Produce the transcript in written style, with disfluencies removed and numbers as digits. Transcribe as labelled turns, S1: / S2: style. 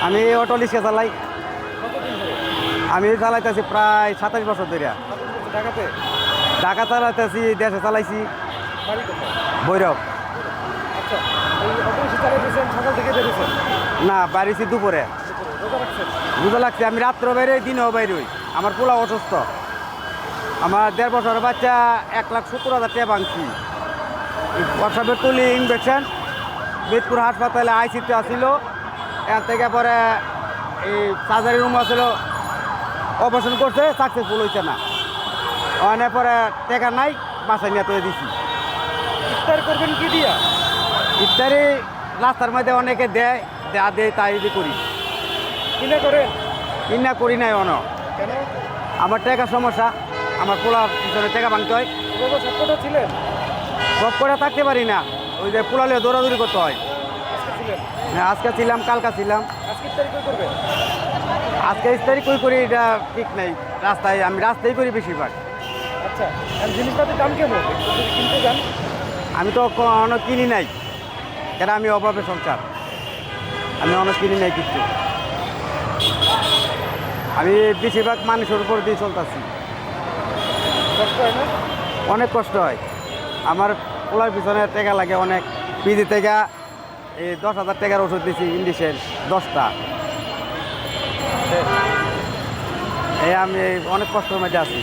S1: আমি auto rickshaw চালাই।
S2: কতদিন ধরে?
S1: আমি চালাইতেছি প্রায় 27 বছর ধরে।
S2: ঢাকাতে?
S1: ঢাকা চালাইতেছি, দেশে চালাইছি,
S2: বাড়ি কোথায়?
S1: ভৈরব।
S2: আচ্ছা, এই অটো রিক্সা চালাইতেছেন, সকাল থেকে বেরিয়েছেন?
S1: না, বাড়িছি দুপুরে।
S2: রোজা রাখছেন?
S1: বুঝা লাগছে, আমি রাত্রে বাইরে দিনেও বাইরে হই। আমার পোলা অসুস্থ, আমার 1.5 বছরের বাচ্চা 1,70,000 টাকা ভাঙছি। প্রসাবের তুলি ইনফেকশন, মিরপুর হাসপাতালে আইসিতে আসছিল, এর থেকে পরে এই সার্জারি রুম আসছিল, অপারেশন করছে, সাকসেসফুল হয়েছে না। অনেক পরে টাকা নাই, বাসায় নিয়ে তুলে দিছি।
S2: ইফতার করবেন কি দিয়া?
S1: ইত্যাদি রাস্তার মধ্যে অনেকে দেয়, যা দেয় তাই যদি করি।
S2: কিনা করেন?
S1: কিনা করি নাই অন।
S2: কেন?
S1: আমার টাকা সমস্যা, আমার পোলার পিছনে টাকা ভাঙতে হয়।
S2: রোজা সপ্তাহটা ছিলেন?
S1: সব করে থাকতে পারি না, ওই যে পোলালে দৌড়াদৌড়ি করতে হয়।
S2: আজকে ছিলেন?
S1: আজকে ছিলাম, কালকা ছিলাম।
S2: আজকে ইফতারি কই করবেন?
S1: আজকে ইস্তারি কই করি এটা ঠিক নেই। রাস্তায়, আমি রাস্তায় করি বেশিরভাগ।
S2: আচ্ছা, আর জিনিসপাতির দাম কেমন একটু যদি কিনতে যান?
S1: আমি তো অনেক কিনি নাই, কেন আমি অভাবে সংসার, আমি অনেক কিনি নাই কিছু। আমি বেশিরভাগ মানুষের উপর দিয়ে চলতেছি।
S2: কষ্ট হয় না?
S1: অনেক কষ্ট হয়। আমার পোলার পিছনে টাকা লাগে অনেক। পিজি থেকে এই 10,000 টাকার ওষুধ দিয়েছি, ইন্ডিশন 10টা। এই আমি অনেক কষ্টের মধ্যে আছি।